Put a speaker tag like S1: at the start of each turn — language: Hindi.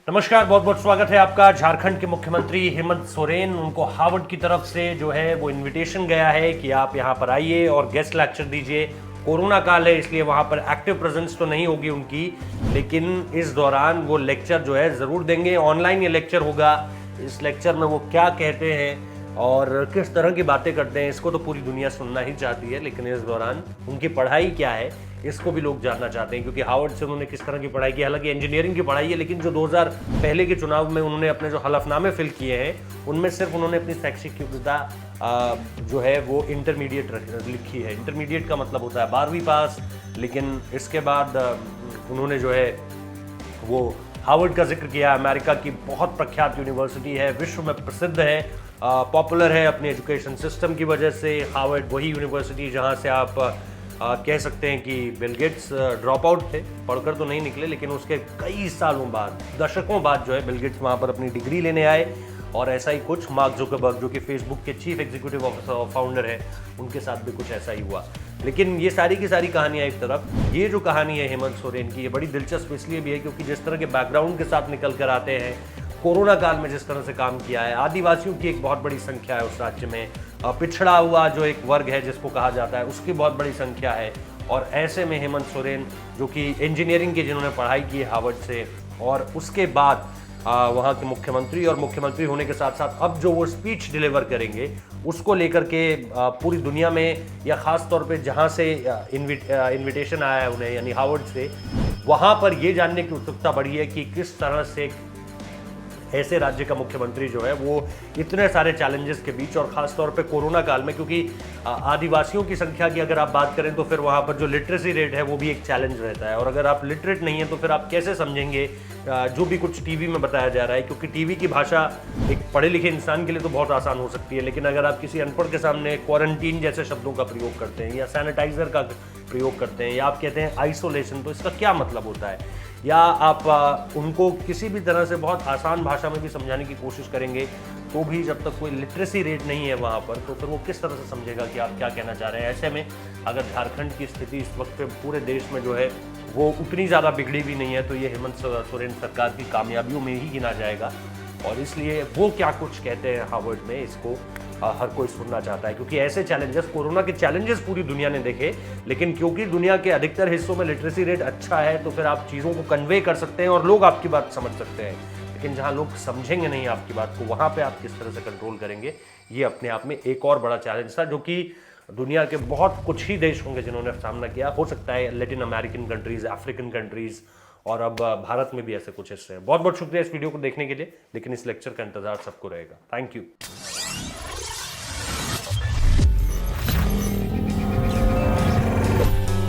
S1: नमस्कार, बहुत बहुत स्वागत है आपका। झारखंड के मुख्यमंत्री हेमंत सोरेन, उनको हार्वर्ड की तरफ से जो है वो इनविटेशन गया है कि आप यहाँ पर आइए और गेस्ट लेक्चर दीजिए। कोरोना काल है इसलिए वहाँ पर एक्टिव प्रेजेंस तो नहीं होगी उनकी, लेकिन इस दौरान वो लेक्चर जो है ज़रूर देंगे। ऑनलाइन ये लेक्चर होगा। इस लेक्चर में वो क्या कहते हैं और किस तरह की बातें करते हैं इसको तो पूरी दुनिया सुनना ही चाहती है, लेकिन इस दौरान उनकी पढ़ाई क्या है इसको भी लोग जानना चाहते हैं, क्योंकि हार्वर्ड से उन्होंने किस तरह की पढ़ाई की। हालांकि इंजीनियरिंग की पढ़ाई है, लेकिन जो 2000 पहले के चुनाव में उन्होंने अपने जो हलफनामे फिल किए हैं उनमें सिर्फ उन्होंने अपनी शैक्षिक योग्यता जो है वो इंटरमीडिएट लिखी है। इंटरमीडिएट का मतलब होता है 12वीं पास, लेकिन इसके बाद उन्होंने जो है वो हार्वर्ड का जिक्र किया। अमेरिका की बहुत प्रख्यात यूनिवर्सिटी है, विश्व में प्रसिद्ध है, पॉपुलर है अपने एजुकेशन सिस्टम की वजह से। हार्वर्ड वही यूनिवर्सिटी जहाँ से आप कह सकते हैं कि बिल गेट्स ड्रॉप आउट थे, पढ़कर तो नहीं निकले, लेकिन उसके कई सालों बाद, दशकों बाद जो है बिल गेट्स वहाँ पर अपनी डिग्री लेने आए। और ऐसा ही कुछ मार्क जुकरबर्ग, जो कि फेसबुक के चीफ एग्जीक्यूटिव फाउंडर है, उनके साथ भी कुछ ऐसा ही हुआ। लेकिन ये सारी की सारी कहानियाँ एक तरफ, ये जो कहानी है हेमंत सोरेन की, ये बड़ी दिलचस्प इसलिए भी है क्योंकि जिस तरह के बैकग्राउंड के साथ निकल कर आते हैं, कोरोना काल में जिस तरह से काम किया है, आदिवासियों की एक बहुत बड़ी संख्या है उस राज्य में, पिछड़ा हुआ जो एक वर्ग है जिसको कहा जाता है उसकी बहुत बड़ी संख्या है। और ऐसे में हेमंत सोरेन, जो कि इंजीनियरिंग की जिन्होंने पढ़ाई की है हार्वर्ड से, और उसके बाद वहाँ के मुख्यमंत्री, और मुख्यमंत्री होने के साथ साथ अब जो वो स्पीच डिलीवर करेंगे उसको लेकर के पूरी दुनिया में, या ख़ास तौर पे जहाँ से इन्विटेशन आया है उन्हें, यानी हार्वर्ड से, वहाँ पर ये जानने की उत्सुकता बढ़ी है कि किस तरह से ऐसे राज्य का मुख्यमंत्री जो है वो इतने सारे चैलेंजेस के बीच, और ख़ास तौर पे कोरोना काल में, क्योंकि आदिवासियों की संख्या की अगर आप बात करें तो फिर वहाँ पर जो लिटरेसी रेट है वो भी एक चैलेंज रहता है। और अगर आप लिटरेट नहीं हैं तो फिर आप कैसे समझेंगे जो भी कुछ टीवी में बताया जा रहा है, क्योंकि टीवी की भाषा एक पढ़े लिखे इंसान के लिए तो बहुत आसान हो सकती है, लेकिन अगर आप किसी अनपढ़ के सामने क्वारंटीन जैसे शब्दों का प्रयोग करते हैं, या सैनिटाइजर का प्रयोग करते हैं, या आप कहते हैं आइसोलेशन, तो इसका क्या मतलब होता है, या आप उनको किसी भी तरह से बहुत आसान भाषा में भी समझाने की कोशिश करेंगे, तो भी जब तक कोई लिटरेसी रेट नहीं है वहाँ पर, तो फिर वो किस तरह से समझेगा कि आप क्या कहना चाह रहे हैं। ऐसे में अगर झारखंड की स्थिति इस वक्त पे पूरे देश में जो है वो उतनी ज़्यादा बिगड़ी भी नहीं है, तो ये हेमंत सोरेन सरकार की कामयाबियों में ही गिना जाएगा। और इसलिए वो क्या कुछ कहते हैं हार्वर्ड में, इसको हर कोई सुनना चाहता है, क्योंकि ऐसे चैलेंजेस, कोरोना के चैलेंजेस पूरी दुनिया ने देखे, लेकिन क्योंकि दुनिया के अधिकतर हिस्सों में लिटरेसी रेट अच्छा है, तो फिर आप चीज़ों को कन्वे कर सकते हैं और लोग आपकी बात समझ सकते हैं। लेकिन जहाँ लोग समझेंगे नहीं आपकी बात को, वहाँ पे आप किस तरह से कंट्रोल करेंगे, ये अपने आप में एक और बड़ा चैलेंज था, जो कि दुनिया के बहुत कुछ ही देश होंगे जिन्होंने सामना किया। हो सकता है Latin American countries, African countries, और अब भारत में भी ऐसे कुछ हिस्से हैं। बहुत बहुत शुक्रिया इस वीडियो को देखने के लिए, लेकिन इस लेक्चर का इंतजार सबको रहेगा। Thank you.